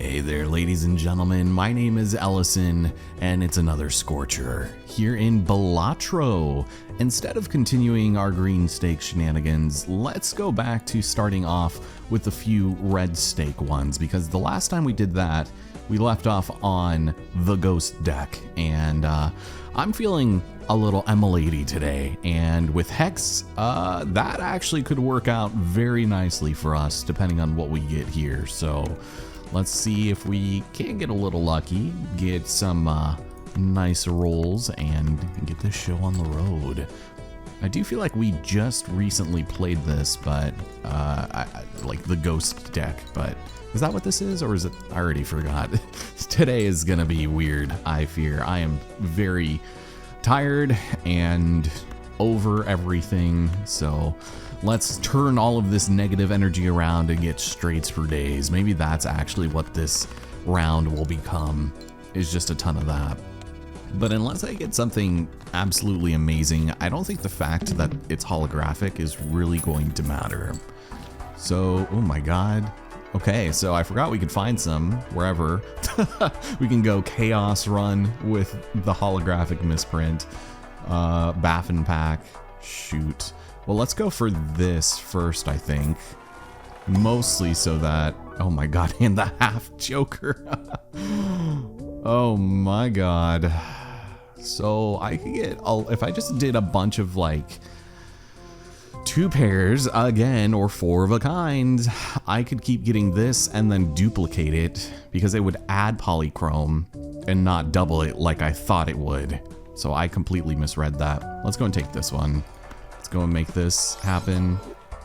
Hey there, ladies and gentlemen. My name is Ellison, and it's another Scorcher here in Balatro. Instead of continuing our green stake shenanigans, let's go back to starting off with a few red stake ones, because the last time we did that, we left off on the ghost deck, and I'm feeling a little M80 today, and with Hex, that actually could work out very nicely for us, depending on what we get here. So let's see if we can get a little lucky, get some nice rolls, and get this show on the road. I do feel like we just recently played this, but like the ghost deck, but is that what this is, or is it? I already forgot. Today is gonna be weird, I fear. I am very tired and over everything, so let's turn all of this negative energy around and get straights for days. Maybe that's actually what this round will become, is just a ton of that. But unless I get something absolutely amazing, I don't think the fact that it's holographic is really going to matter. So, oh my god. Okay, so I forgot we could find some wherever. We can go Chaos Run with the holographic misprint. Baffin Pack. Shoot. Well, let's go for this first, I think. Mostly so that... Oh my god, and the half Joker. Oh my god. So I could get... if I just did a bunch of, like, 2 pairs again, or 4 of a kind, I could keep getting this and then duplicate it, because it would add polychrome and not double it like I thought it would. So I completely misread that. Let's go and take this one. Let's go and make this happen.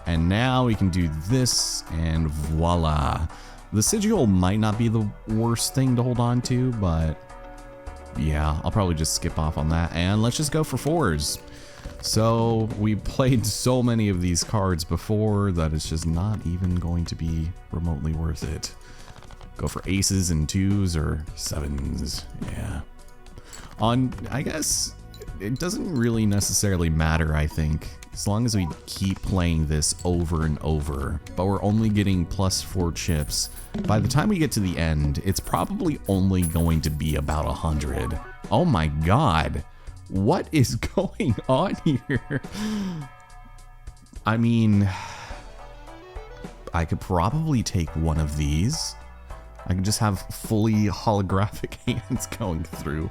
And now we can do this, and voila. The sigil might not be the worst thing to hold on to, but yeah, I'll probably just skip off on that. And let's just go for 4s. So we played so many of these cards before that it's just not even going to be remotely worth it. Go for aces and 2s or 7s. Yeah. I guess it doesn't really necessarily matter, I think, as long as we keep playing this over and over. But we're only getting +4 chips. By the time we get to the end, it's probably only going to be about 100. Oh my god. What is going on here? I mean, I could probably take one of these. I could just have fully holographic hands going through.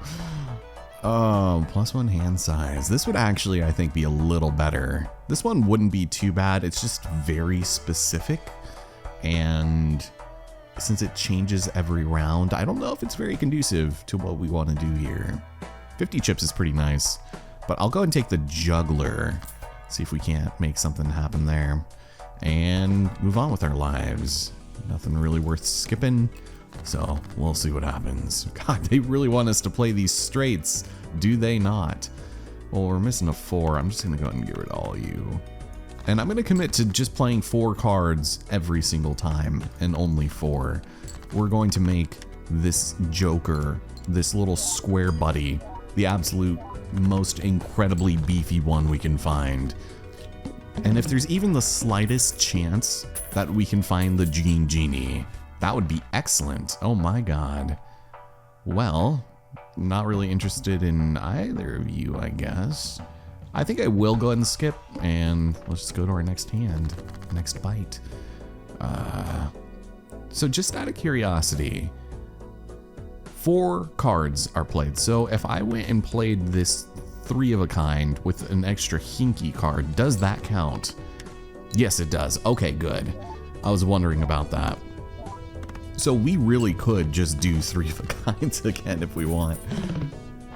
Oh, +1 hand size. This would actually, I think, be a little better. This one wouldn't be too bad. It's just very specific. And since it changes every round, I don't know if it's very conducive to what we want to do here. 50 chips is pretty nice, but I'll go and take the juggler. See if we can't make something happen there. And move on with our lives. Nothing really worth skipping. So we'll see what happens. God, they really want us to play these straights, do they not? Well, we're missing a 4. I'm just gonna go ahead and get rid of all you. And I'm gonna commit to just playing 4 cards every single time, and only 4. We're going to make this Joker, this little square buddy, the absolute most incredibly beefy one we can find. And if there's even the slightest chance that we can find the Genie, that would be excellent. Oh my god. Well, not really interested in either of you, I guess. I think I will go ahead and skip, and let's just go to our next hand, next bite. So just out of curiosity, 4 cards are played. So if I went and played this 3 of a kind with an extra hinky card, does that count? Yes, it does. Okay, good. I was wondering about that. So we really could just do 3 of a kinds again if we want.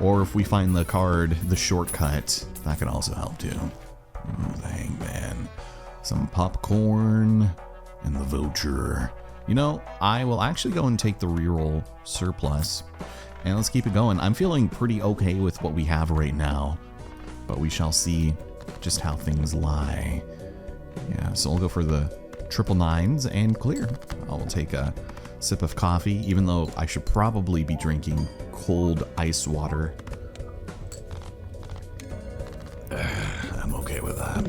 Or if we find the card, the shortcut, that could also help too. Ooh, the Hangman. Some popcorn and the Vulture. You know, I will actually go and take the reroll surplus, and let's keep it going. I'm feeling pretty okay with what we have right now, but we shall see just how things lie. Yeah, so I'll go for the 999s and clear. I'll take a sip of coffee, even though I should probably be drinking cold ice water. I'm okay with that.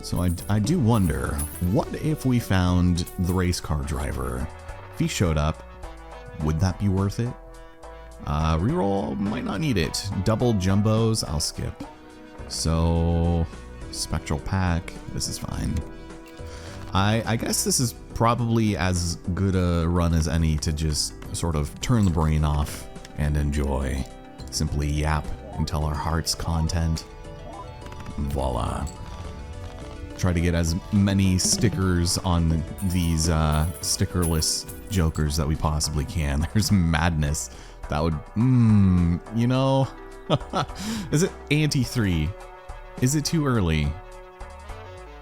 So I do wonder, what if we found the race car driver? he showed up, would that be worth it? Reroll, might not need it. Double jumbos, I'll skip. So, spectral pack, this is fine. I guess this is probably as good a run as any to just sort of turn the brain off and enjoy. Simply yap until our heart's content. Voila. Try to get as many stickers on these stickerless jokers that we possibly can. There's madness. That would, you know, is it ante 3? Is it too early?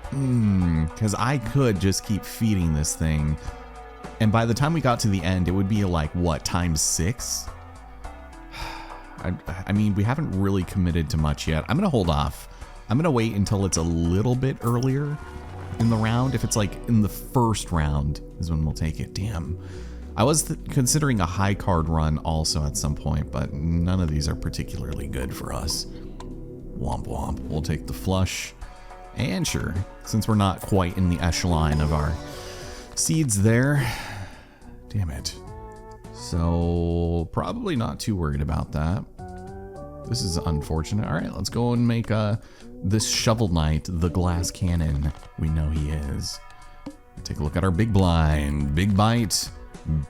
Because I could just keep feeding this thing. And by the time we got to the end, it would be like, what, times 6? I mean, we haven't really committed to much yet. I'm going to hold off. I'm going to wait until it's a little bit earlier in the round. If it's like in the first round is when we'll take it. Damn. I was considering a high card run also at some point, but none of these are particularly good for us. Womp womp. We'll take the flush. And sure, since we're not quite in the echelon of our seeds there. Damn it. So, probably not too worried about that. This is unfortunate. All right, let's go and make this Shovel Knight the glass cannon we know he is. Take a look at our big blind. Big bite,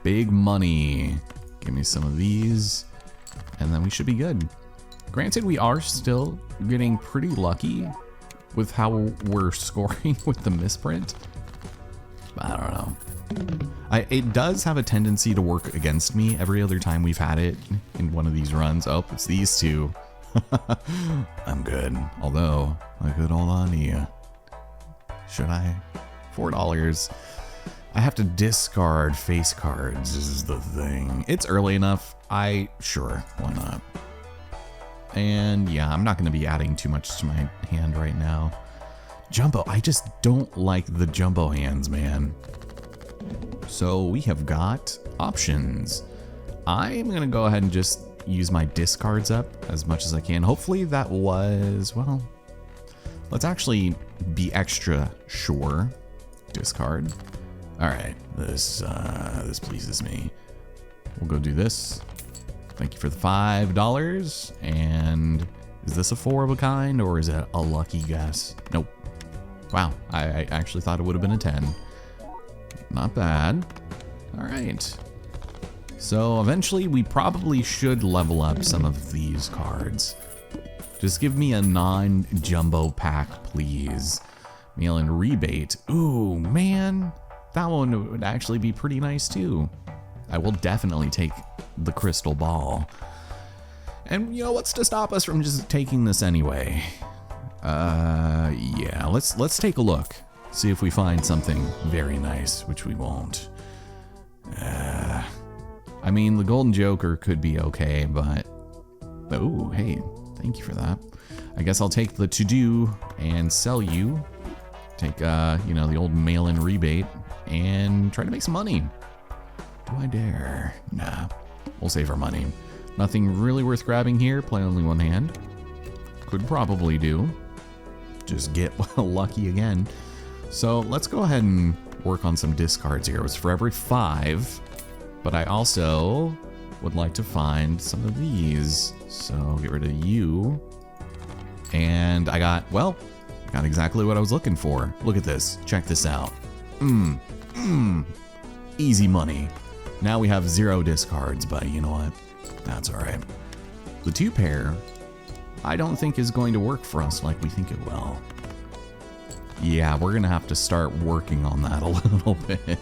big money. Give me some of these, and then we should be good. Granted, we are still getting pretty lucky with how we're scoring with the misprint. I don't know. It does have a tendency to work against me every other time we've had it in one of these runs. Oh, it's these two. I'm good. Although, I could hold on to you. Should I? $4. I have to discard face cards is the thing. It's early enough. Sure, why not? And yeah, I'm not going to be adding too much to my hand right now. Jumbo, I just don't like the jumbo hands, man. So we have got options. I'm going to go ahead and just use my discards up as much as I can. Hopefully that was, well, let's actually be extra sure. Discard. All right, this pleases me. We'll go do this. Thank you for the $5. And is this a 4 of a kind or is it a lucky guess? Nope. Wow, I actually thought it would have been a 10. Not bad. All right. So eventually we probably should level up some of these cards. Just give me a non-jumbo pack, please. Mail-in rebate. Ooh, man. That one would actually be pretty nice too. I will definitely take the crystal ball. And you know what's to stop us from just taking this anyway? Yeah, let's take a look. See if we find something very nice, which we won't. I mean, the Golden Joker could be okay, but... Oh, hey, thank you for that. I guess I'll take the to-do and sell you. Take, you know, the old mail-in rebate and try to make some money. Do I dare? Nah, we'll save our money. Nothing really worth grabbing here. Play only one hand. Could probably do. Just get lucky again. So let's go ahead and work on some discards here. It was for every 5, but I also would like to find some of these. So get rid of you. And I got exactly what I was looking for. Look at this. Check this out. Easy money. Now we have 0 discards, but you know what? That's all right. The 2 pair, I don't think is going to work for us like we think it will. Yeah, we're gonna have to start working on that a little bit.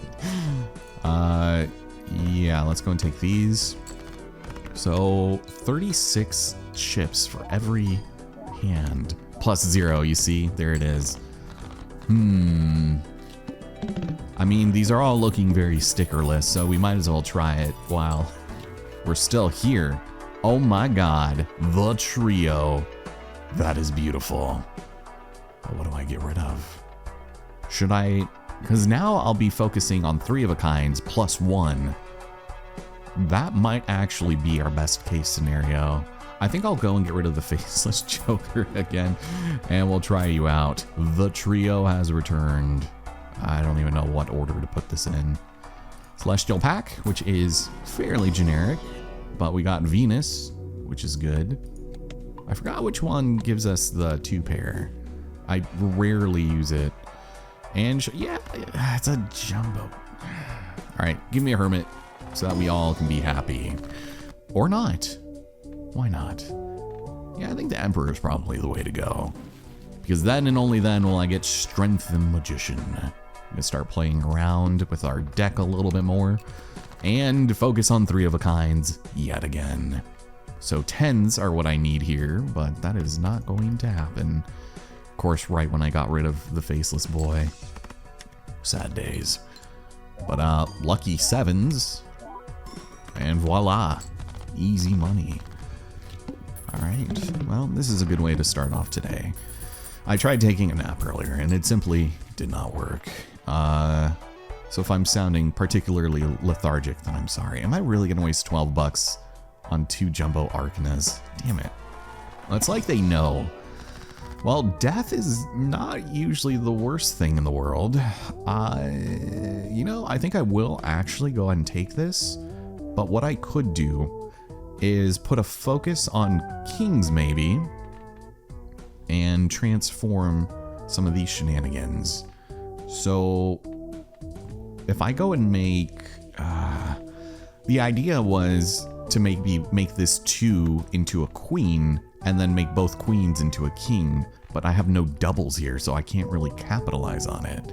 Yeah, let's go and take these. So 36 chips for every hand. Plus 0, you see? There it is. I mean, these are all looking very stickerless, so we might as well try it while we're still here. Oh my god, the trio. That is beautiful. But what do I get rid of? Should I? Because now I'll be focusing on 3 of a kinds plus 1. That might actually be our best case scenario. I think I'll go and get rid of the faceless Joker again, and we'll try you out. The trio has returned. I don't even know what order to put this in. Celestial Pack, which is fairly generic, but we got Venus, which is good. I forgot which one gives us the 2 pair. I rarely use it. And yeah, it's a jumbo. All right, give me a Hermit so that we all can be happy. Or not. Why not? Yeah, I think the Emperor is probably the way to go. Because then and only then will I get Strength and Magician. I'm gonna start playing around with our deck a little bit more and focus on 3 of a kinds yet again. So 10s are what I need here, but that is not going to happen. Of course, right when I got rid of the Faceless Boy. Sad days. But lucky 7s, and voila, easy money. All right, well, this is a good way to start off today. I tried taking a nap earlier, and it simply did not work. So if I'm sounding particularly lethargic, then I'm sorry. Am I really gonna waste 12 bucks on 2 jumbo Arcanas? Damn it. Well, it's like they know. Well, death is not usually the worst thing in the world. You know, I think I will actually go ahead and take this, but what I could do is put a focus on kings maybe, and transform some of these shenanigans. So if I go and make, the idea was to make this 2 into a queen, and then make both queens into a king, but I have no doubles here, so I can't really capitalize on it.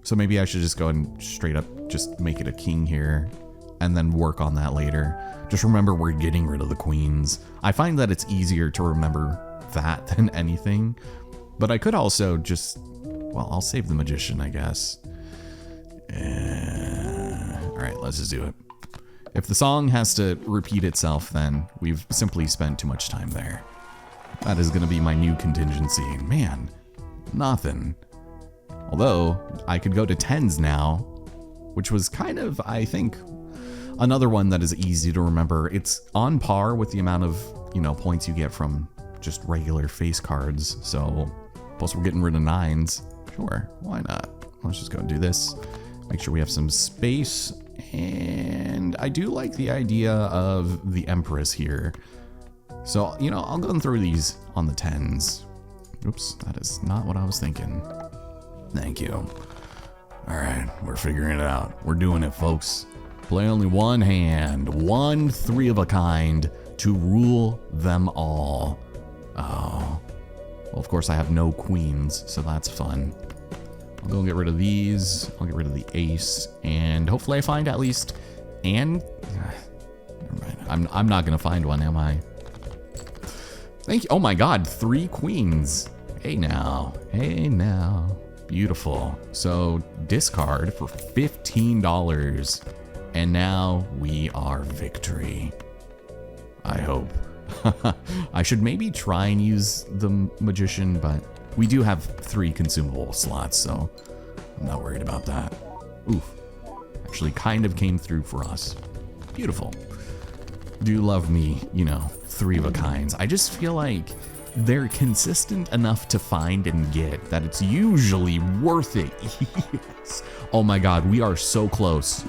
So maybe I should just go and straight up just make it a king here, and then work on that later. Just remember we're getting rid of the queens. I find that it's easier to remember that than anything, but I could also just, well, I'll save the Magician, I guess. All right, let's just do it. If the song has to repeat itself, then we've simply spent too much time there. That is going to be my new contingency. Man, nothing. Although, I could go to 10s now, which was kind of, I think, another one that is easy to remember. It's on par with the amount of, you know, points you get from just regular face cards. So, plus we're getting rid of 9s. Sure, why not? Let's just go and do this. Make sure we have some space. And I do like the idea of the Empress here. So, you know, I'll go through these on the 10s. Oops, that is not what I was thinking. Thank you. All right, we're figuring it out. We're doing it, folks. Play only one hand, 1 3 of a kind to rule them all. Oh, well, of course I have no queens, so that's fun. I'll go get rid of these. I'll get rid of the ace, and hopefully I find at least, and never mind. I'm not gonna find one, am I? Thank you. Oh my God, 3 queens. Hey now, beautiful. So discard for $15, and now we are victory. I hope. I should maybe try and use the Magician, but we do have 3 consumable slots, so I'm not worried about that. Oof. Actually kind of came through for us. Beautiful. Do love me, you know, 3 of a kinds. I just feel like they're consistent enough to find and get that it's usually worth it. Yes. Oh my God, we are so close.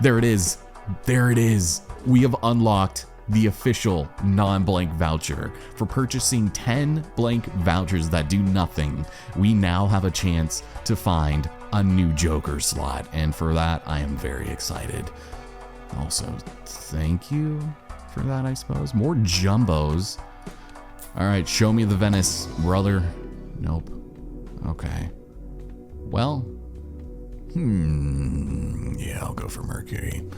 There it is. There it is. We have unlocked the official non-blank voucher. For purchasing 10 blank vouchers that do nothing, we now have a chance to find a new Joker slot, and for that I am very excited. Also, thank you for that, I suppose. More jumbos. All right, show me the Venice, brother. Nope. Okay. Well, yeah, I'll go for Mercury.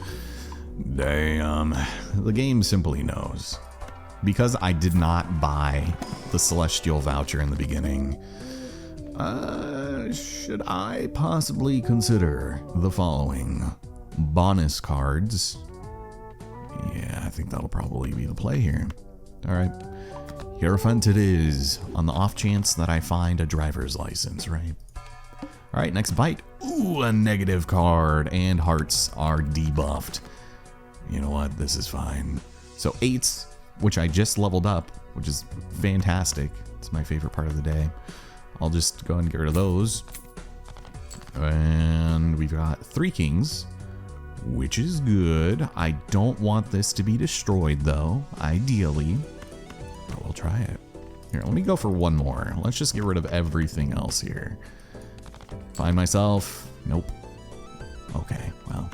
Damn, the game simply knows. Because I did not buy the Celestial voucher in the beginning, should I possibly consider the following? Bonus cards. Yeah, I think that'll probably be the play here. All right, Hierophant it is, on the off chance that I find a driver's license, right? All right, next bite. Ooh, a negative card, and hearts are debuffed. You know what? This is fine. So 8s, which I just leveled up, which is fantastic. It's my favorite part of the day. I'll just go and get rid of those. And we've got 3 kings, which is good. I don't want this to be destroyed, though, ideally. But we'll try it. Here, let me go for 1 more. Let's just get rid of everything else here. Find myself. Nope. Okay, well,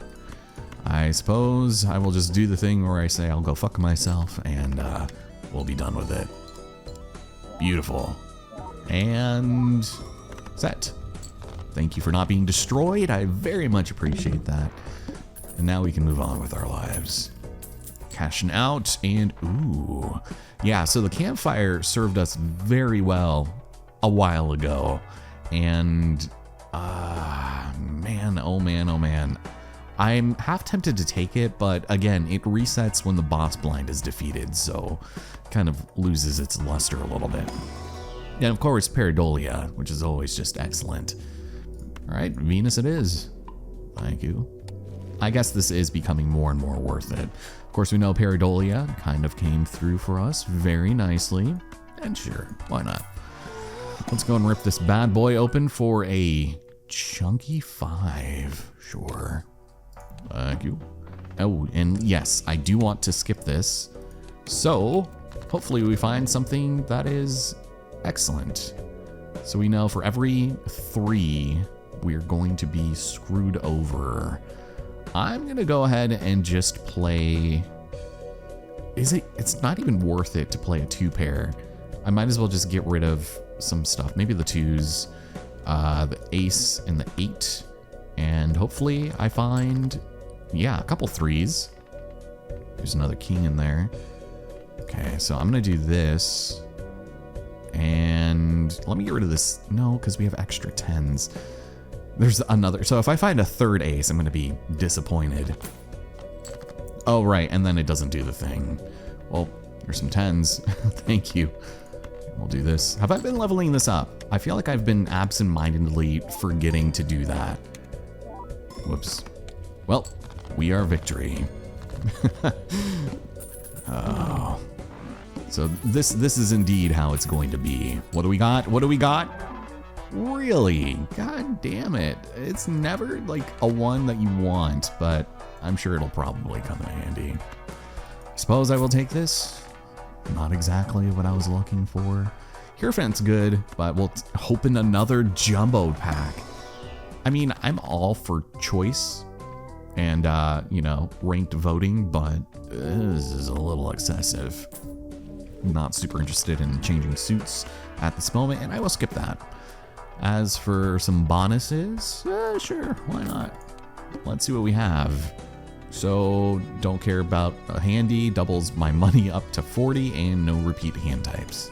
I suppose I will just do the thing where I say I'll go fuck myself, and we'll be done with it. Beautiful. And set. Thank you for not being destroyed. I very much appreciate that. And now we can move on with our lives. Cashing out, and ooh. Yeah, so the campfire served us very well a while ago. And, man, oh man, oh man. I'm half tempted to take it, but again, it resets when the boss blind is defeated, so kind of loses its luster a little bit. And of course, Pareidolia, which is always just excellent. All right, Venus it is. Thank you. I guess this is becoming more and more worth it. Of course, we know Pareidolia kind of came through for us very nicely. And sure, why not? Let's go and rip this bad boy open for a chunky 5. Sure. Thank you. Oh, and yes, I do want to skip this. So, hopefully we find something that is excellent. So we know for every 3, we're going to be screwed over. I'm gonna go ahead and just play... It's not even worth it to play a 2-pair. I might as well just get rid of some stuff. Maybe the 2s, the ace and the 8. And hopefully I find, yeah, a couple 3s. There's another king in there. Okay, so I'm gonna do this. And let me get rid of this. No, because we have extra 10s. There's another. So if I find a 3rd ace, I'm going to be disappointed. Oh, right. And then it doesn't do the thing. Well, there's some 10s. Thank you. We'll do this. Have I been leveling this up? I feel like I've been absent-mindedly forgetting to do that. Whoops. Well, we are victory. Oh. So this is indeed how it's going to be. What do we got? What do we got? Really? God damn it. It's never like a one that you want, but I'm sure it'll probably come in handy. Suppose I will take this. Not exactly what I was looking for. Hierophant's good, but we'll open another jumbo pack. I mean, I'm all for choice and, you know, ranked voting, but this is a little excessive. Not super interested in changing suits at this moment, and I will skip that. As for some bonuses, sure, why not? Let's see what we have. So, don't care about a handy, doubles my money up to 40, and no repeat hand types.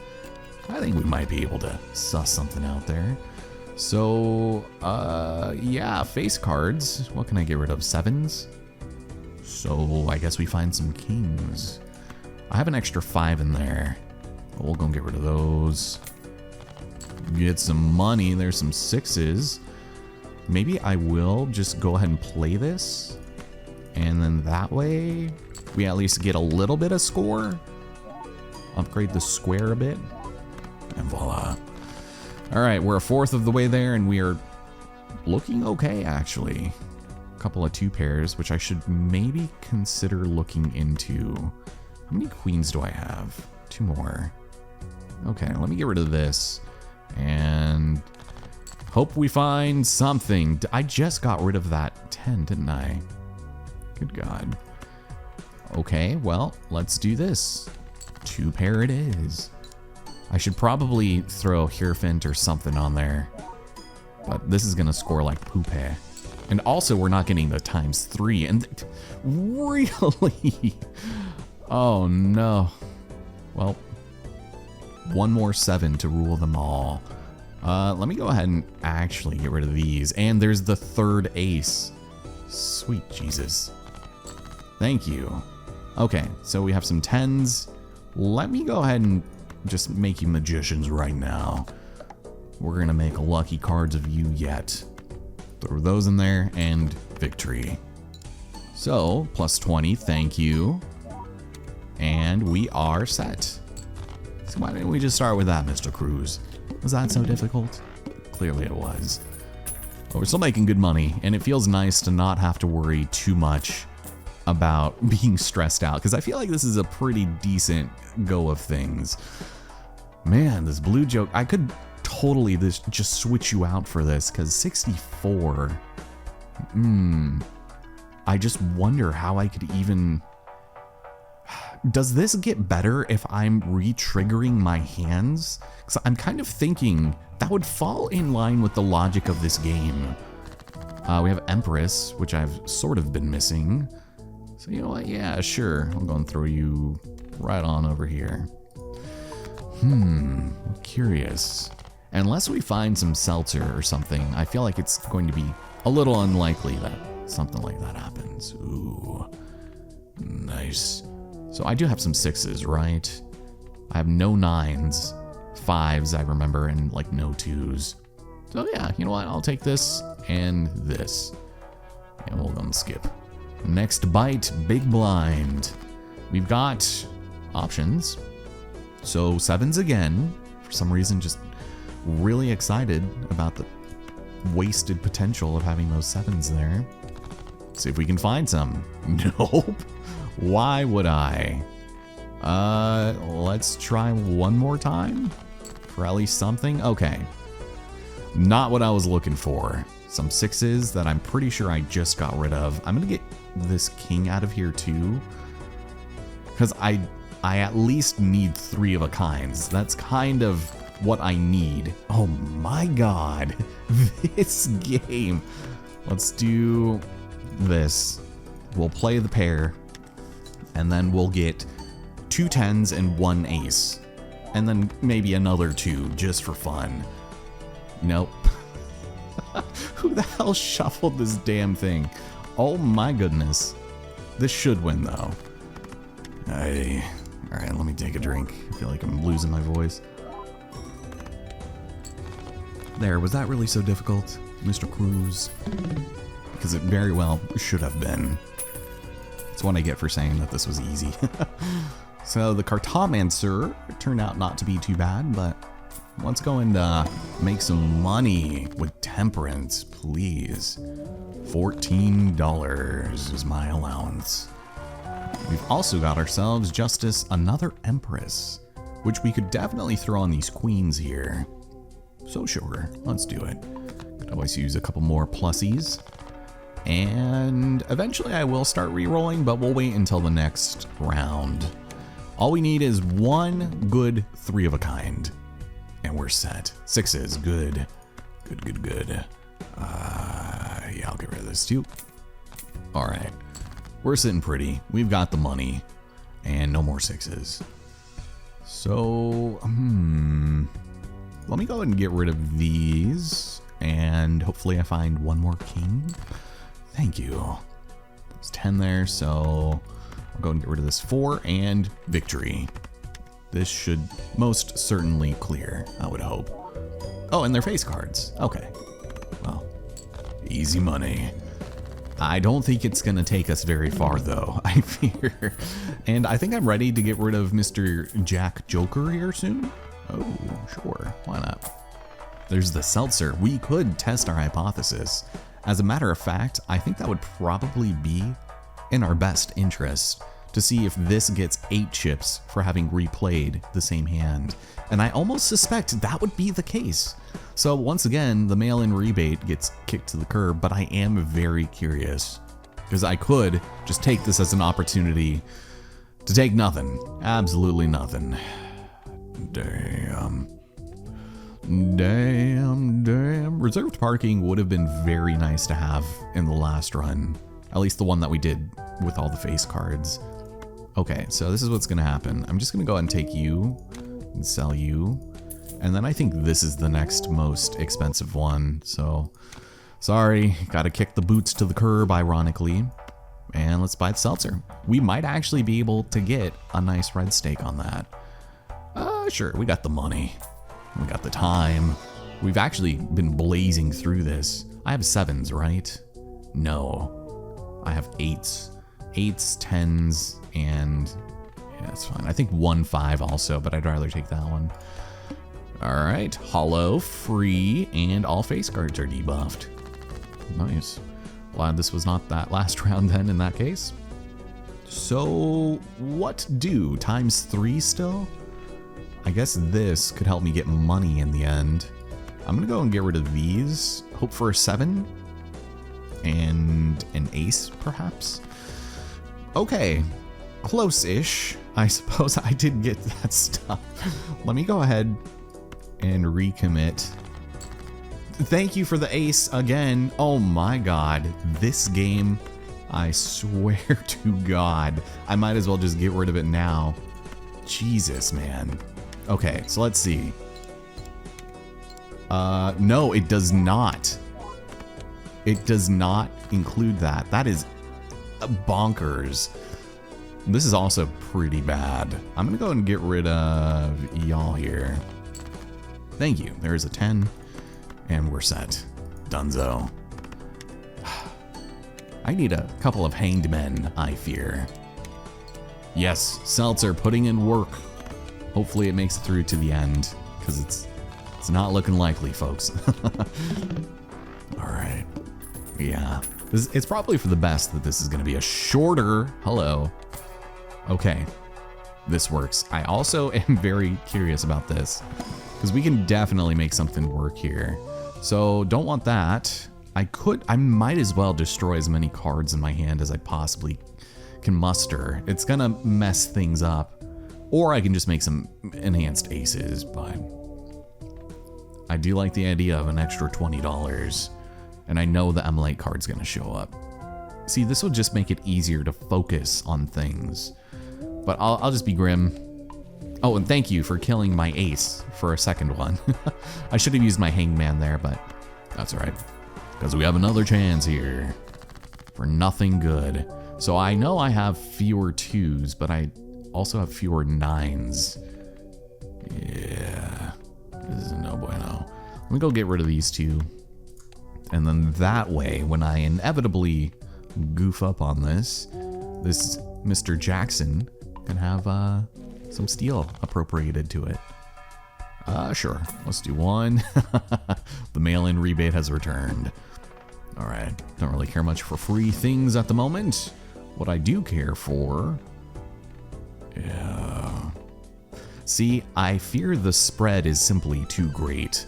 I think we might be able to suss something out there. So, yeah, face cards. What can I get rid of? 7s? So, I guess we find some kings. I have an extra 5 in there. We'll go and get rid of those. Get some money. There's some 6s. Maybe I will just go ahead and play this. And then that way, we at least get a little bit of score. Upgrade the square a bit. And voila. All right, we're a 4th of the way there, and we are looking okay, actually. A couple of 2 pairs, which I should maybe consider looking into. How many queens do I have? 2 more. Okay, let me get rid of this. And hope we find something. I just got rid of that 10, didn't I? Good God. Okay, well, let's do this. 2 pair it is. I should probably throw Hierophant or something on there. But this is going to score like poop. And also, we're not getting the ×3. And really? Oh, no. Well, 1 more 7 to rule them all. Let me go ahead and actually get rid of these. And there's the 3rd ace. Sweet Jesus. Thank you. Okay, so we have some 10s. Let me go ahead and just make you magicians right now. We're going to make lucky cards of you yet. Throw those in there and victory. So, +20, thank you. And we are set. So why didn't we just start with that, Mr. Cruz? Was that so difficult? Clearly it was. But we're still making good money, and it feels nice to not have to worry too much about being stressed out, because I feel like this is a pretty decent go of things. Man, this blue joke, I could totally just switch you out for this, because 64. I just wonder how I could even... Does this get better if I'm re-triggering my hands? Because I'm kind of thinking that would fall in line with the logic of this game. We have Empress, which I've sort of been missing. So you know what? Yeah, sure. I'll go and throw you right on over here. I'm curious. Unless we find some seltzer or something, I feel like it's going to be a little unlikely that something like that happens. Ooh, nice. So I do have some 6s, right? I have no 9s, 5s I remember, and like no 2s. So yeah, you know what? I'll take this and this. And we'll go and skip. Next bite, big blind. We've got options. So 7s again. For some reason, just really excited about the wasted potential of having those 7s there. See if we can find some. Nope. Why would I? Let's try one more time for at least something. Okay. Not what I was looking for. Some 6s that I'm pretty sure I just got rid of. I'm gonna get this king out of here too, because I at least need 3 of a kinds. That's kind of what I need. Oh my god. This game. Let's do this. We'll play the pair, and then we'll get 2 10s and 1 ace. And then maybe another 2 just for fun. Nope. Who the hell shuffled this damn thing? Oh my goodness. This should win though. Alright, let me take a drink. I feel like I'm losing my voice. There, was that really so difficult, Mr. Cruz? Because it very well should have been. That's what I get for saying that this was easy. So the Cartomancer turned out not to be too bad, but let's go and make some money with Temperance, please. $14 is my allowance. We've also got ourselves Justice, another Empress, which we could definitely throw on these queens here. So sure, let's do it. Could always use a couple more plussies. And eventually I will start re-rolling, but we'll wait until the next round. All we need is 1 good 3 of a kind. And we're set. 6s, good. Good. Yeah, I'll get rid of this too. All right, we're sitting pretty. We've got the money, and no more 6s. So, let me go ahead and get rid of these, and hopefully I find 1 more king. Thank you. It's 10 there, so I'll go and get rid of this 4 and victory. This should most certainly clear, I would hope. Oh, and they're face cards. Okay. Well, easy money. I don't think it's gonna take us very far though, I fear. And I think I'm ready to get rid of Mr. Jack Joker here soon. Oh, sure, why not? There's the seltzer. We could test our hypothesis. As a matter of fact, I think that would probably be in our best interest to see if this gets 8 chips for having replayed the same hand. And I almost suspect that would be the case. So once again, the mail-in rebate gets kicked to the curb, but I am very curious, because I could just take this as an opportunity to take nothing. Absolutely nothing. Damn. Reserved parking would have been very nice to have in the last run. At least the one that we did with all the face cards. Okay, so this is what's gonna happen. I'm just gonna go ahead and take you and sell you. And then I think this is the next most expensive one. So, sorry, gotta kick the boots to the curb, ironically. And let's buy the seltzer. We might actually be able to get a nice red steak on that. Sure, we got the money. We got the time. We've actually been blazing through this. I have 7s, right? No. I have 8s. 8s, 10s, and yeah, that's fine. I think 1 5 also, but I'd rather take that one. All right, hollow, free, and all face cards are debuffed. nice. Glad this was not that last round then in that case. So what do? Times 3 still? I guess this could help me get money in the end. I'm gonna go and get rid of these. Hope for a 7. And an ace, perhaps? Okay. Close-ish. I suppose I did get that stuff. Let me go ahead and recommit. Thank you for the ace again. Oh my god. This game, I swear to God, I might as well just get rid of it now. Jesus, man. Okay, so let's see. No, it does not. It does not include that. That is bonkers. This is also pretty bad. I'm gonna go and get rid of y'all here. Thank you. There's a 10. And we're set. Dunzo. I need a couple of hanged men, I fear. Yes, Seltzer putting in work. Hopefully it makes it through to the end, because it's not looking likely, folks. Alright. Yeah. It's probably for the best that this is going to be a shorter... Hello. Okay. This works. I also am very curious about this, because we can definitely make something work here. So, don't want that. I might as well destroy as many cards in my hand as I possibly can muster. It's gonna mess things up. Or I can just make some enhanced aces, but I do like the idea of an extra $20. And I know the Emulate card's gonna show up. See, this will just make it easier to focus on things. But I'll just be grim. Oh, and thank you for killing my ace for a second one. I should have used my hangman there, but that's all right. Because we have another chance here for nothing good. So I know I have fewer 2s, but I also have fewer 9s. Yeah, this is no bueno. Let me go get rid of these 2. And then that way, when I inevitably goof up on this Mr. Jackson can have some steel appropriated to it. Sure, let's do 1. The mail-in rebate has returned. All right, don't really care much for free things at the moment. What I do care for... Yeah... See, I fear the spread is simply too great.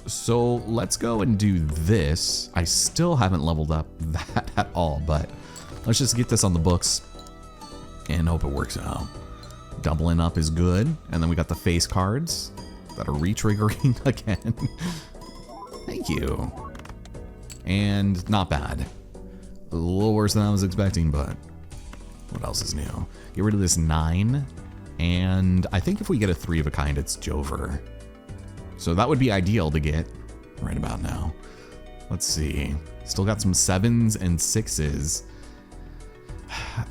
So let's go and do this. I still haven't leveled up that at all, but let's just get this on the books and hope it works out. Doubling up is good, and then we got the face cards that are re-triggering again. Thank you. And not bad. A little worse than I was expecting, but what else is new? Get rid of this 9, and I think if we get a 3 of a kind, it's Jover. So that would be ideal to get right about now. Let's see. Still got some 7s and 6s.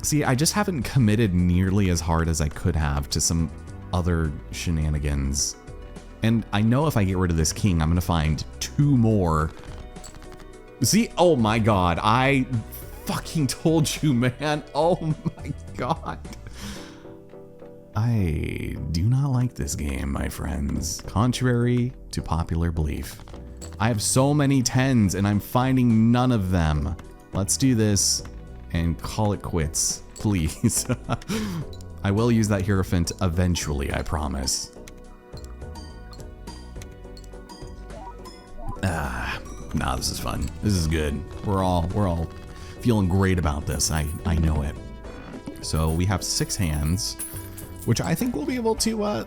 See, I just haven't committed nearly as hard as I could have to some other shenanigans. And I know if I get rid of this king, I'm gonna find 2 more. See, oh my god, I fucking told you, man. Oh my god. I do not like this game, my friends. Contrary to popular belief. I have so many 10s and I'm finding none of them. Let's do this and call it quits, please. I will use that Hierophant eventually, I promise. Nah, this is fun. This is good. We're all feeling great about this. I know it. So we have 6 hands, which I think we'll be able to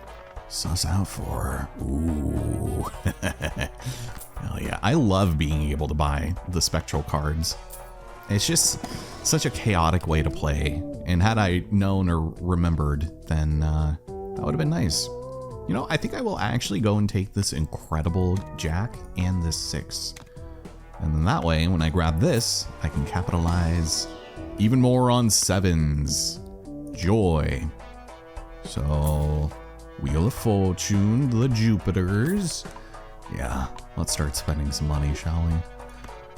suss out for. Ooh. Hell yeah. I love being able to buy the spectral cards. It's just such a chaotic way to play. And had I known or remembered, then that would have been nice. You know, I think I will actually go and take this incredible Jack and this 6. And then that way, when I grab this, I can capitalize even more on 7s. Joy. So, Wheel of Fortune, the Jupiters. Yeah, let's start spending some money, shall we?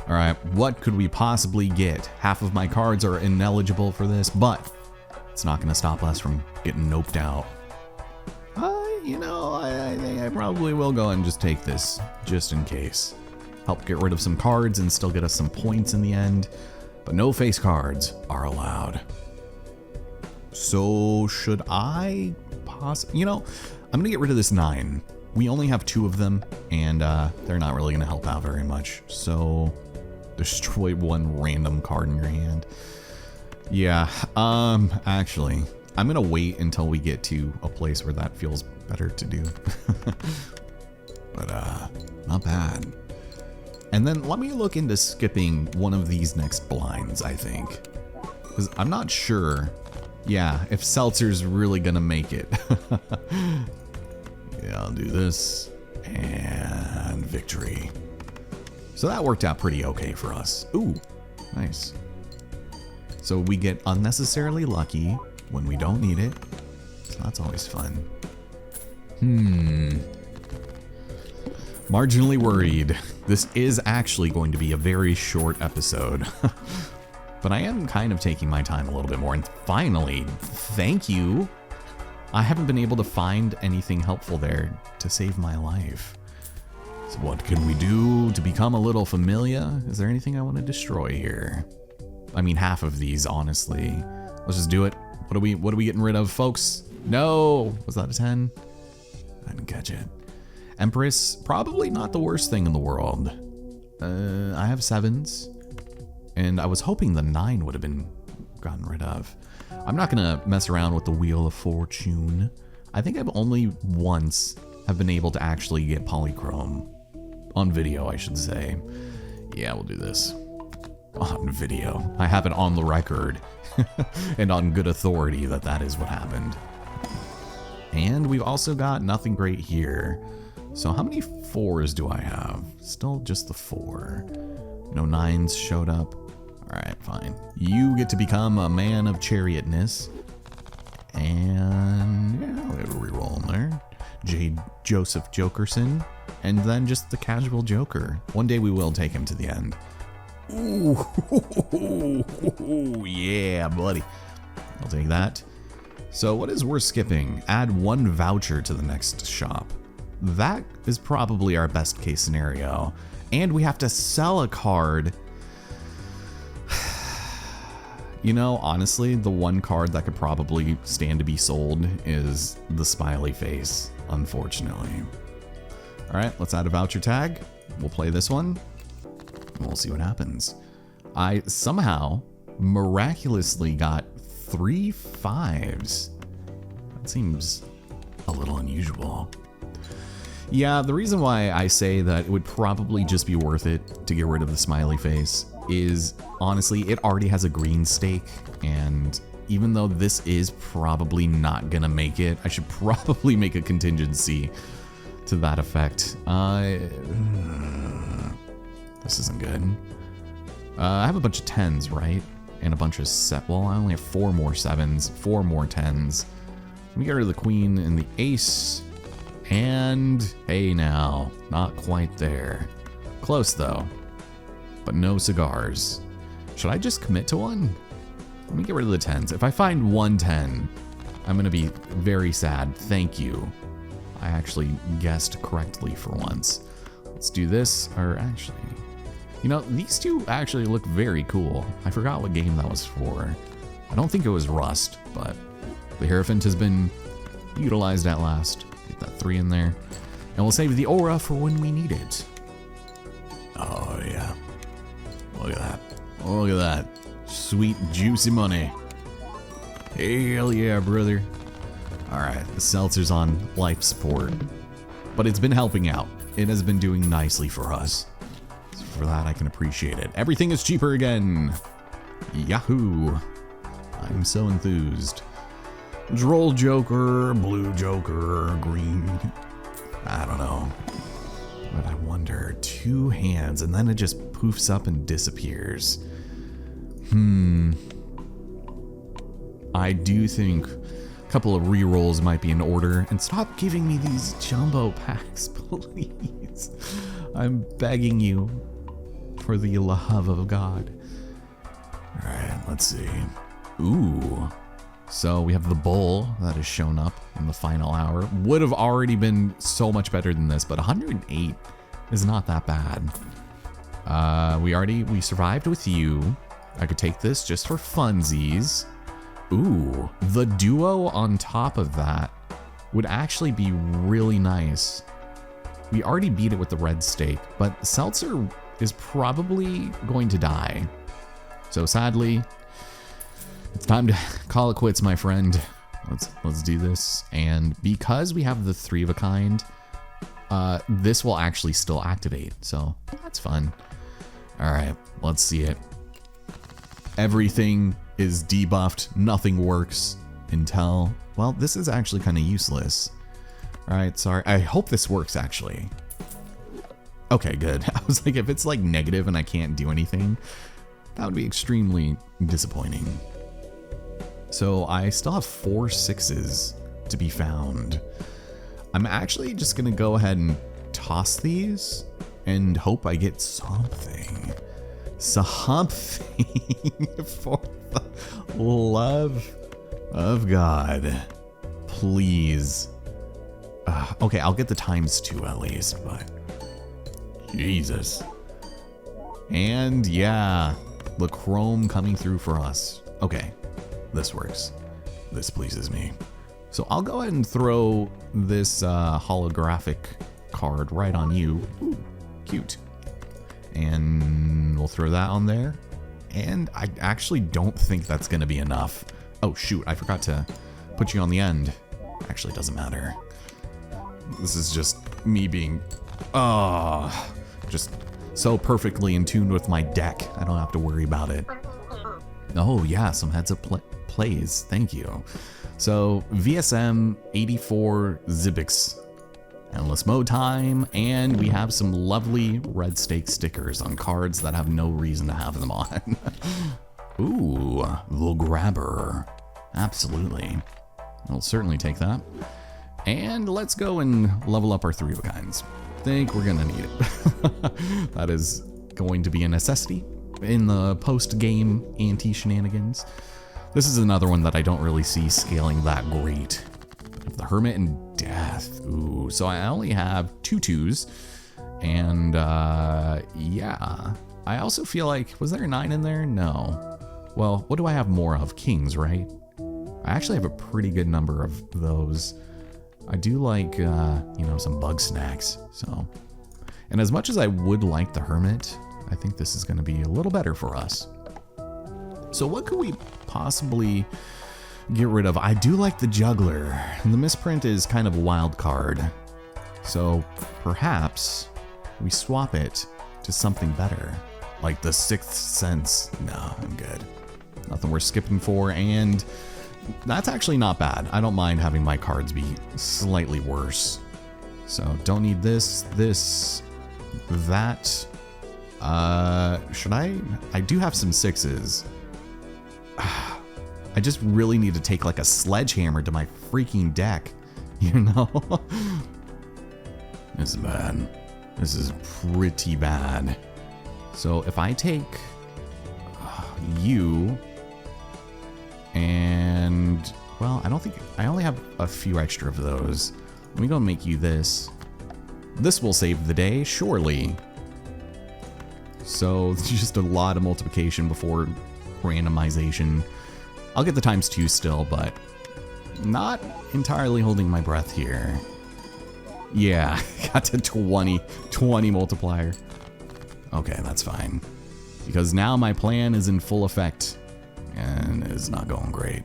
All right, what could we possibly get? Half of my cards are ineligible for this, but it's not gonna stop us from getting noped out. You know, I think I probably will go and just take this, just in case. help get rid of some cards and still get us some points in the end. But no face cards are allowed. So should I you know, I'm gonna get rid of this 9. We only have 2 of them, and they're not really gonna help out very much. So destroy 1 random card in your hand. Yeah, actually, I'm gonna wait until we get to a place where that feels better to do. But not bad. And then let me look into skipping one of these next blinds, I think. Because I'm not sure, yeah, if Seltzer's really gonna make it. Yeah, I'll do this, and victory. So that worked out pretty okay for us. Ooh, nice. So we get unnecessarily lucky when we don't need it. So that's always fun. Marginally worried. This is actually going to be a very short episode. But I am kind of taking my time a little bit more. And finally, thank you. I haven't been able to find anything helpful there to save my life. So what can we do to become a little familiar? Is there anything I want to destroy here? I mean, half of these, honestly. Let's just do it. What are we getting rid of, folks? No! Was that a 10? I didn't catch it. Empress, probably not the worst thing in the world. I have 7s. And I was hoping the 9 would have been gotten rid of. I'm not gonna mess around with the Wheel of Fortune. I think I've only once have been able to actually get polychrome. On video, I should say. Yeah, we'll do this. On video. I have it on the record. And on good authority that is what happened. And we've also got nothing great here. So how many 4s do I have? Still just the 4. No 9s showed up. Alright, fine. You get to become a man of chariotness. And yeah, we have a reroll in there. J. Joseph Jokerson. And then just the casual Joker. One day we will take him to the end. Ooh, yeah, buddy. I'll take that. So what is worth skipping? Add 1 voucher to the next shop. That is probably our best case scenario. And we have to sell a card. You know, honestly, the one card that could probably stand to be sold is the smiley face, unfortunately. All right, let's add a voucher tag. We'll play this one. And we'll see what happens. I somehow miraculously got 3 5s. That seems a little unusual. Yeah, the reason why I say that it would probably just be worth it to get rid of the smiley face is, honestly, it already has a green stake, and even though this is probably not gonna make it, I should probably make a contingency to that effect. This isn't good. I have a bunch of 10s, right? And a bunch of well, I only have 4 more 7s, 4 more 10s. Let me get rid of the queen and the ace. And hey now, not quite there. Close though, but no cigars. Should I just commit to one? Let me get rid of the 10s. If I find 1 10, I'm gonna be very sad. Thank you. I actually guessed correctly for once. Let's do this, or actually, you know, these two actually look very cool. I forgot what game that was for. I don't think it was Rust, but the Hierophant has been utilized at last. Get that 3 in there. And we'll save the aura for when we need it. Oh, yeah. Look at that. Look at that. Sweet, juicy money. Hell yeah, brother. Alright, the seltzer's on life support. But it's been helping out. It has been doing nicely for us. So for that, I can appreciate it. Everything is cheaper again. Yahoo. I'm so enthused. Droll Joker, blue Joker, green. I don't know. But I wonder, 2 hands, and then it just poofs up and disappears. I do think a couple of rerolls might be in order. And stop giving me these jumbo packs, please. I'm begging you for the love of God. All right, let's see. Ooh. So we have the bull that has shown up in the final hour. Would have already been so much better than this, but 108 is not that bad. We survived with you. I could take this just for funsies. Ooh, the duo on top of that would actually be really nice. We already beat it with the red steak, but Seltzer is probably going to die. So sadly, it's time to call it quits, my friend. Let's do this. And because we have the 3 of a kind, this will actually still activate. So that's fun. All right, let's see it. Everything is debuffed. Nothing works until, well, this is actually kind of useless. All right, sorry. I hope this works actually. Okay, good. I was like, if it's like negative and I can't do anything, that would be extremely disappointing. So I still have 4 6s to be found. I'm actually just gonna go ahead and toss these and hope I get something. Something for the love of God. Please. Okay, I'll get the ×2 at least, but Jesus. And yeah, the chrome coming through for us. Okay, this works. This pleases me. So I'll go ahead and throw this holographic card right on you. Ooh, cute. And we'll throw that on there. And I actually don't think that's going to be enough. Oh, shoot. I forgot to put you on the end. Actually, it doesn't matter. This is just me being, just so perfectly in tune with my deck. I don't have to worry about it. Oh, yeah. Some heads up plays. Thank you. So VSM 84 Zibix. Endless mode time, and we have some lovely red stake stickers on cards that have no reason to have them on. Ooh, the grabber. Absolutely. I'll certainly take that. And let's go and level up our 3 of a kinds. Think we're gonna need it. That is going to be a necessity in the post-game anti-shenanigans. This is another one that I don't really see scaling that great. The Hermit and Death. Ooh, so I only have 2 2s. And yeah. I also feel like, was there a 9 in there? No. Well, what do I have more of? Kings, right? I actually have a pretty good number of those. I do like, you know, some bug snacks. So, and as much as I would like the Hermit, I think this is going to be a little better for us. So what could we possibly get rid of? I do like the Juggler. The misprint is kind of a wild card. So perhaps we swap it to something better. Like the Sixth Sense. No, I'm good. Nothing worth skipping for, and that's actually not bad. I don't mind having my cards be slightly worse. So don't need this, that. Should I do have some 6s. I just really need to take like a sledgehammer to my freaking deck, you know? This is bad. This is pretty bad. So if I take you and, well, I don't think, I only have a few extra of those. Let me go and make you this. This will save the day, surely. So it's just a lot of multiplication before randomization. I'll get the ×2 still, but not entirely holding my breath here. Yeah, got to 20 multiplier. Okay, that's fine. Because now my plan is in full effect and it's not going great.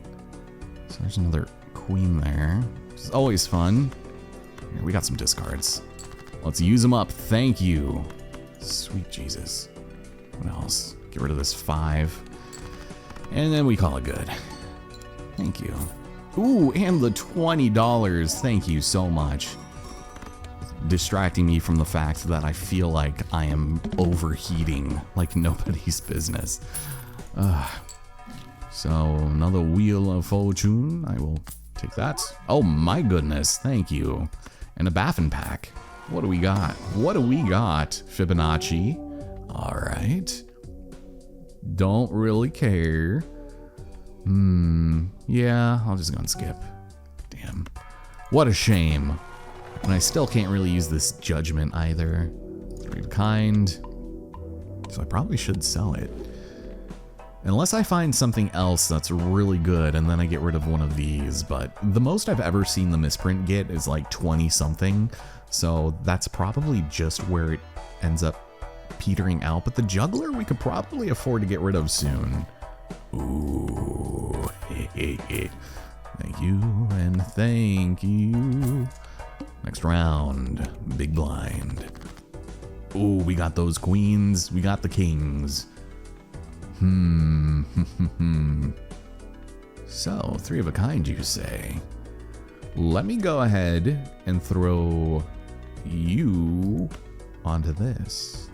So there's another queen there, which is always fun. Here, we got some discards. Let's use them up. Thank you. Sweet Jesus. What else? Get rid of this 5. And then we call it good. Thank you. Ooh, and the $20. Thank you so much. Distracting me from the fact that I feel like I am overheating like nobody's business. So another Wheel of Fortune. I will take that. Oh my goodness. Thank you. And a Baffin pack. What do we got? What do we got? Fibonacci. All right. Don't really care. Yeah, I'll just go and skip. Damn. What a shame. And I still can't really use this judgment either. 3 of a kind. So I probably should sell it. Unless I find something else that's really good and then I get rid of one of these. But the most I've ever seen the misprint get is like 20 something. So that's probably just where it ends up petering out. But the juggler we could probably afford to get rid of soon. Ooh. Thank you and thank you. Next round. Big blind. Ooh, we got those queens. We got the kings. So, 3 of a kind, you say? Let me go ahead and throw you onto this.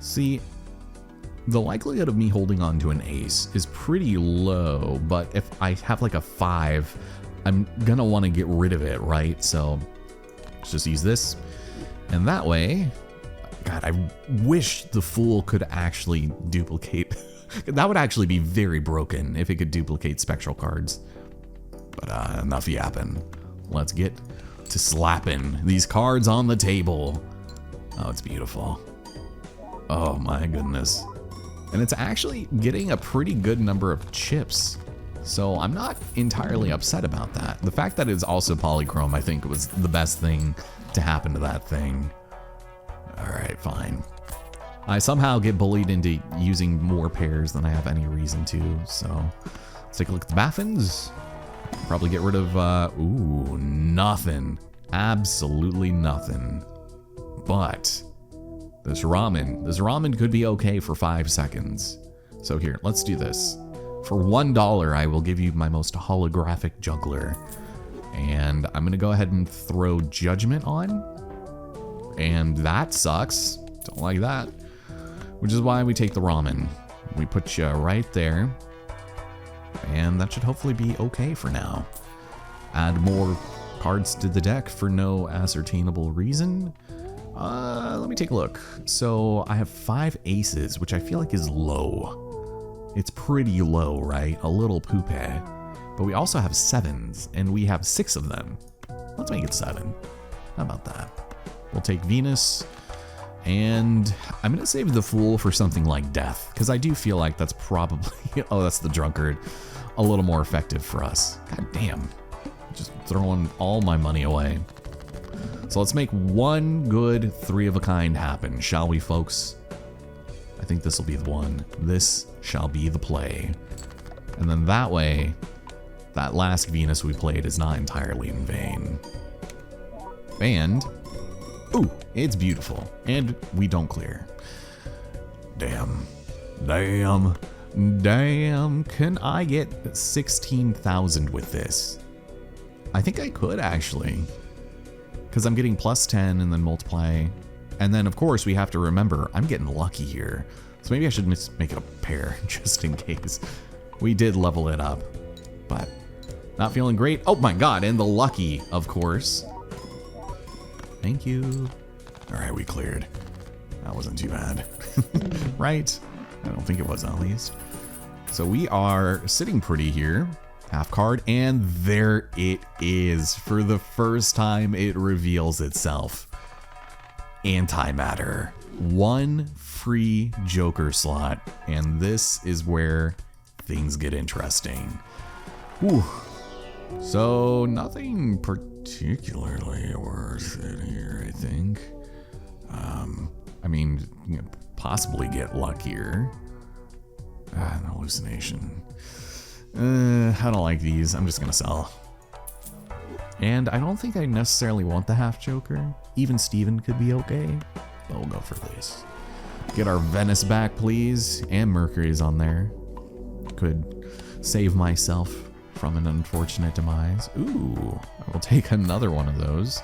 See, the likelihood of me holding on to an ace is pretty low, but if I have like a 5, I'm gonna want to get rid of it, right? So, let's just use this. And that way, God, I wish the Fool could actually duplicate. That would actually be very broken if it could duplicate spectral cards. But enough yapping. Let's get to slapping these cards on the table. Oh, it's beautiful. Oh my goodness. And it's actually getting a pretty good number of chips. So I'm not entirely upset about that. The fact that it's also polychrome, I think, was the best thing to happen to that thing. All right, fine. I somehow get bullied into using more pairs than I have any reason to, so let's take a look at the Baffins. Probably get rid of, ooh, nothing. Absolutely nothing. But this ramen could be okay for 5 seconds. So here, let's do this. For $1, I will give you my most holographic juggler. And I'm gonna go ahead and throw Judgment on. And that sucks. Don't like that. Which is why we take the ramen. We put you right there. And that should hopefully be okay for now. Add more cards to the deck for no ascertainable reason. Let me take a look. So I have 5 aces, which I feel like is low. It's pretty low, right? A little poopy. But we also have 7s, and we have 6 of them. Let's make it 7. How about that? We'll take Venus. And I'm going to save the Fool for something like Death, because I do feel like that's probably, oh, that's the Drunkard, a little more effective for us. God damn. Just throwing all my money away. So let's make one good 3 of a kind happen, shall we, folks? I think this will be the one. This shall be the play. And then that way, that last Venus we played is not entirely in vain. And ooh, it's beautiful. And we don't clear. Damn. Damn. Damn. Can I get 16,000 with this? I think I could, actually. Because I'm getting plus 10 and then multiply. And then, of course, we have to remember, I'm getting lucky here. So maybe I should make it a pair, just in case. We did level it up. But not feeling great. Oh my god, and the lucky, of course. Thank you. All right, we cleared. That wasn't too bad. Right? I don't think it was, at least. So we are sitting pretty here. Half card, and there it is. For the first time, it reveals itself. Antimatter. 1 free Joker slot, and this is where things get interesting. Whew. So nothing particularly worth it here, I think. I mean, you know, possibly get luckier. An hallucination. I don't like these. I'm just gonna sell. And I don't think I necessarily want the half Joker. Even Steven could be okay, but we'll go for this. Get our Venice back, please. And Mercury's on there. Could save myself from an unfortunate demise. Ooh, I will take another one of those.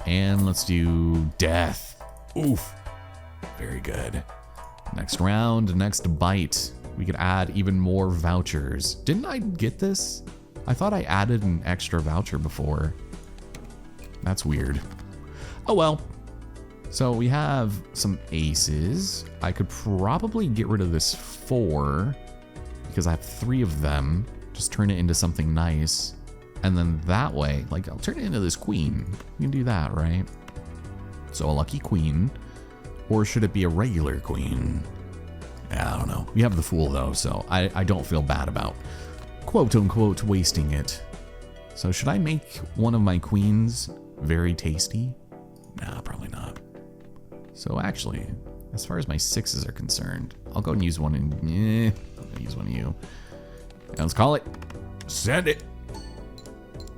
And let's do Death. Oof. Very good. Next round, next bite. We could add even more vouchers. Didn't I get this? I thought I added an extra voucher before. That's weird. Oh well. So we have some aces. I could probably get rid of this 4 because I have 3 of them. Just turn it into something nice. And then that way, like, I'll turn it into this queen. We can do that, right? So a lucky queen. Or should it be a regular queen? Yeah, I don't know. We have the Fool, though, so I don't feel bad about quote-unquote wasting it. So should I make one of my queens very tasty? Nah, probably not. So actually, as far as my 6s are concerned, I'll go and use one in... I'll use one of you. And let's call it. Send it.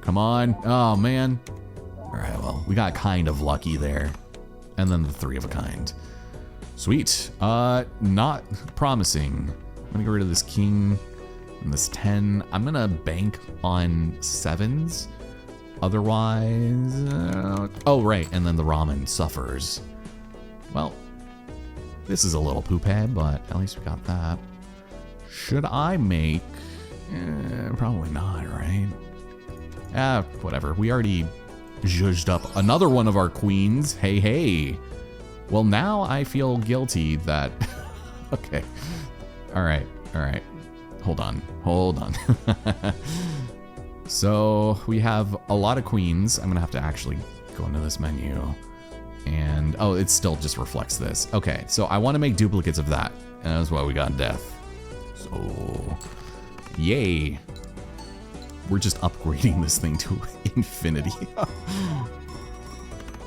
Come on. Oh, man. All right, well, we got kind of lucky there. And then the 3 of a kind. Sweet. Not promising. I'm gonna get rid of this king and this 10. I'm gonna bank on 7s. Otherwise, oh right, and then the ramen suffers. Well, this is a little poophead, but at least we got that. Should I make? Probably not, right? Whatever. We already zhuzhed up another one of our queens. Hey, hey. Well, now I feel guilty that... Okay. All right. Hold on. So we have a lot of queens. I'm going to have to actually go into this menu. And, oh, it still just reflects this. Okay, so I want to make duplicates of that. And that's why we got death. So, yay. We're just upgrading this thing to infinity.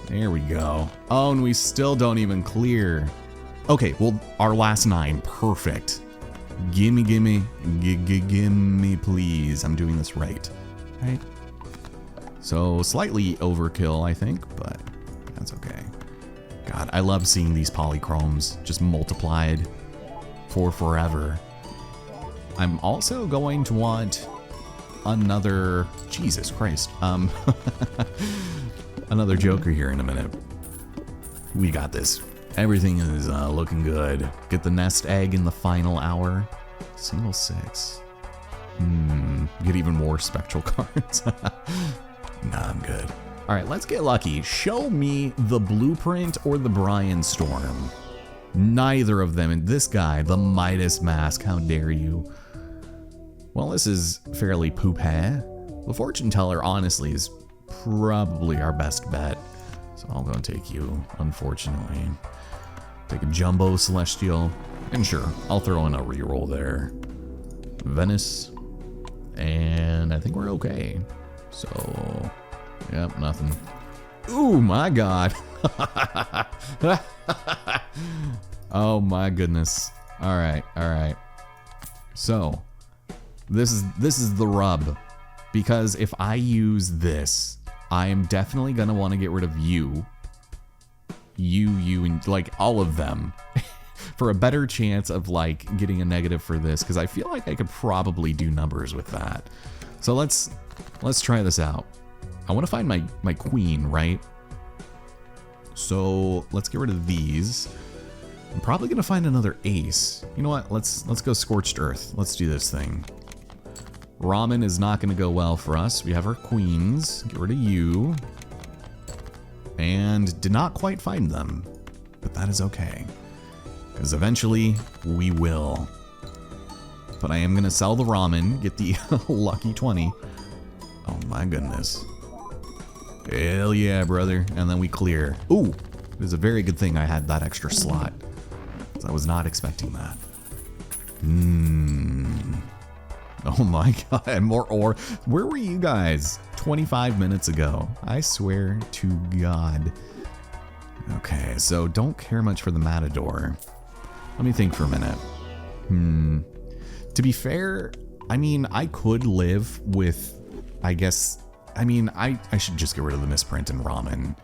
There we go. Oh, and we still don't even clear. Okay, well, our last 9. Perfect. Gimme, please. I'm doing this right. Right? So, slightly overkill, I think, but that's okay. God, I love seeing these polychromes just multiplied for forever. I'm also going to want another... Jesus Christ. Another Joker here in a minute. We got this. Everything is looking good. Get the nest egg in the final hour. Single 6. Get even more spectral cards. Nah, I'm good. All right, let's get lucky. Show me the Blueprint or the Brian Storm. Neither of them. And this guy, the Midas Mask, how dare you? Well, this is fairly poop-ha. The Fortune Teller, honestly, is probably our best bet. So I'll go and take you, unfortunately. Take a Jumbo Celestial. And sure, I'll throw in a reroll there. Venice. And I think we're okay. So, yep, nothing. Ooh, my God. Oh, my goodness. All right. So, this is the rub. Because if I use this, I am definitely going to want to get rid of you, and like all of them for a better chance of like getting a negative for this. Because I feel like I could probably do numbers with that. So let's try this out. I want to find my queen, right? So let's get rid of these. I'm probably going to find another ace. You know what? Let's go Scorched Earth. Let's do this thing. Ramen is not going to go well for us. We have our queens. Get rid of you. And did not quite find them. But that is okay. Because eventually, we will. But I am going to sell the ramen. Get the lucky 20. Oh my goodness. Hell yeah, brother. And then we clear. Ooh. It is a very good thing I had that extra slot. I was not expecting that. Oh my God, more ore. Where were you guys 25 minutes ago? I swear to God. Okay, so don't care much for the Matador. Let me think for a minute. To be fair, I mean, I could live with, I guess, I mean, I should just get rid of the misprint and ramen.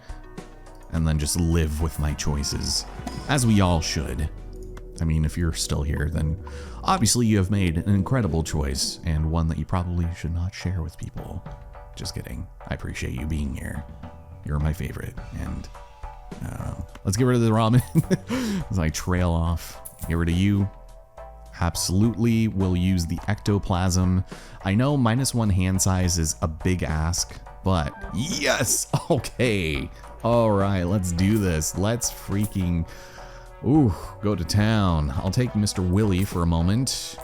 And then just live with my choices. As we all should. I mean, if you're still here, then obviously you have made an incredible choice, and one that you probably should not share with people. Just kidding. I appreciate you being here. You're my favorite, and let's get rid of the ramen as I trail off. Get rid of you. Absolutely will use the ectoplasm. I know -1 hand size is a big ask, but yes! Okay. All right, let's do this. Let's freaking... Ooh, go to town. I'll take Mr. Willie for a moment.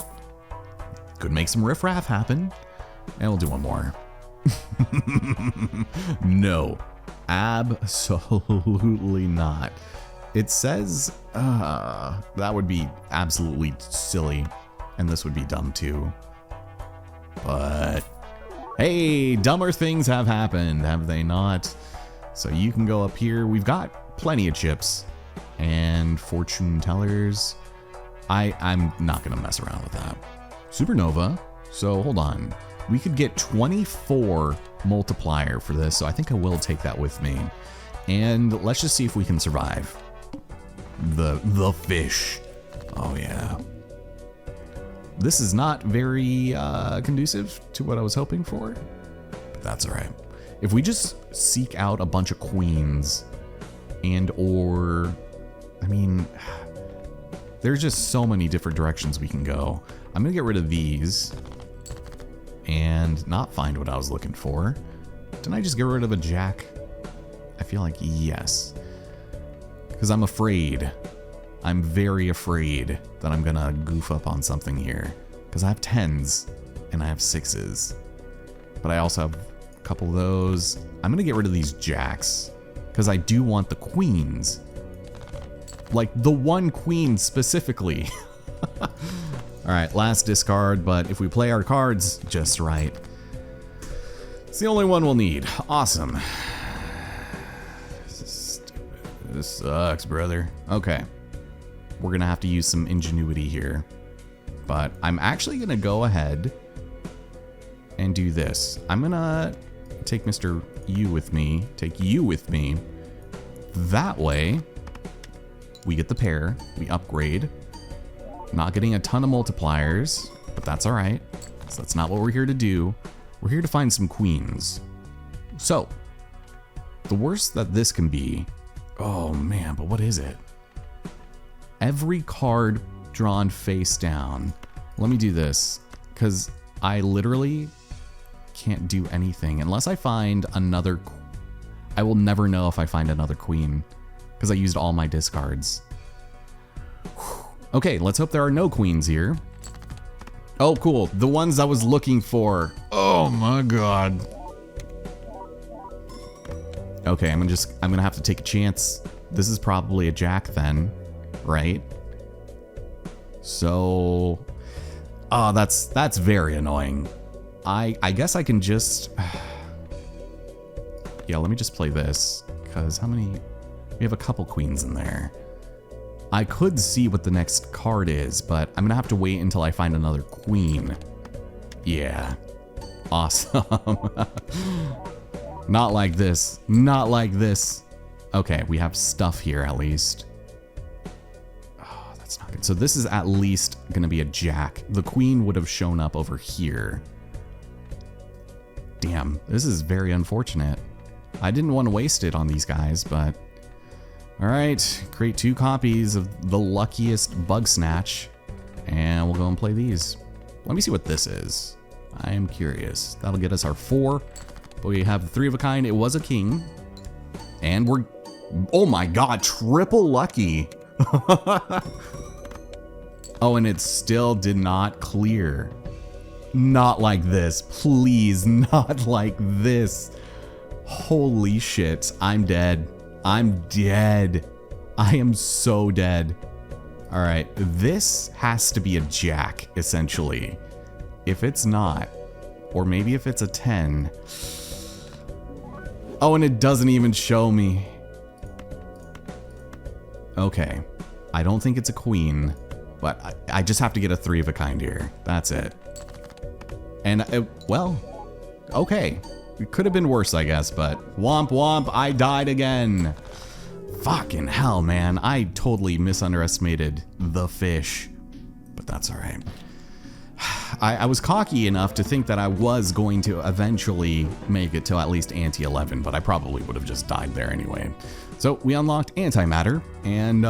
Could make some riffraff happen. And we'll do one more. No, absolutely not. It says, that would be absolutely silly. And this would be dumb too. But, hey, dumber things have happened, have they not? So you can go up here. We've got plenty of chips and fortune tellers. I'm not gonna mess around with that. Supernova. So hold on. We could get 24 multiplier for this, so I think I will take that with me. And let's just see if we can survive. The fish. Oh yeah. This is not very conducive to what I was hoping for, but that's all right. If we just seek out a bunch of queens and or, I mean, there's just so many different directions we can go. I'm gonna get rid of these and not find what I was looking for. Didn't I just get rid of a jack? I feel like yes. Because I'm afraid. I'm very afraid that I'm gonna goof up on something here. Because I have 10s and I have 6s. But I also have a couple of those. I'm gonna get rid of these jacks. Because I do want the queens. Like the one queen specifically. Alright, last discard, but if we play our cards just right, it's the only one we'll need. Awesome. This sucks, brother. Okay. We're gonna have to use some ingenuity here. But I'm actually gonna go ahead and do this. I'm gonna take Mr. U with me, take you with me. That way, we get the pair, we upgrade. Not getting a ton of multipliers, but that's all right. So that's not what we're here to do. We're here to find some queens. So, the worst that this can be, oh man, but what is it? Every card drawn face down. Let me do this, because I literally can't do anything unless I find another. I will never know if I find another queen, because I used all my discards. Okay, let's hope there are no queens here. Oh, cool. The ones I was looking for. Oh my god. Okay, I'm gonna have to take a chance. This is probably a jack then, right? So, oh, that's very annoying. I guess I can just, yeah, let me just play this, because how many, we have a couple queens in there. I could see what the next card is, but I'm gonna have to wait until I find another queen. Yeah. Awesome. Not like this. Not like this. Okay, we have stuff here at least. Oh, that's not good. So this is at least gonna be a jack. The queen would have shown up over here. Damn, this is very unfortunate. I didn't want to waste it on these guys, but all right, create 2 copies of the luckiest bug snatch, and we'll go and play these. Let me see what this is. I am curious. That'll get us our 4, but we have the 3 of a kind. It was a king, and we're, oh my god, triple lucky. Oh, and it still did not clear. Not like this, please, not like this. Holy shit, I'm dead. I'm dead. I am so dead. All right, this has to be a jack, essentially. If it's not, or maybe if it's a 10. Oh, and it doesn't even show me. Okay, I don't think it's a queen, but I just have to get a 3 of a kind here. That's it. And, well, okay. It could have been worse, I guess, but womp womp, I died again. Fucking hell, man. I totally misunderestimated the fish, but that's all right. I was cocky enough to think that I was going to eventually make it to at least ante 11, but I probably would have just died there anyway. So we unlocked antimatter, and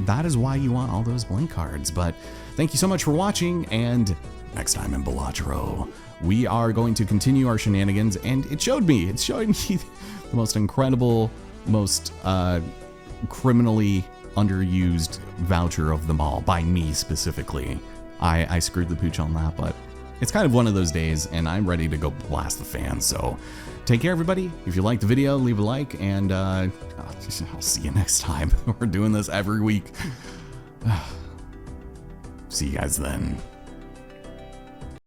that is why you want all those blank cards. But thank you so much for watching, and next time in Balatro, we are going to continue our shenanigans, and it showed me the most incredible, most criminally underused voucher of them all, by me specifically. I screwed the pooch on that, but it's kind of one of those days, and I'm ready to go blast the fan. So take care, everybody. If you liked the video, leave a like, and I'll see you next time. We're doing this every week. See you guys then.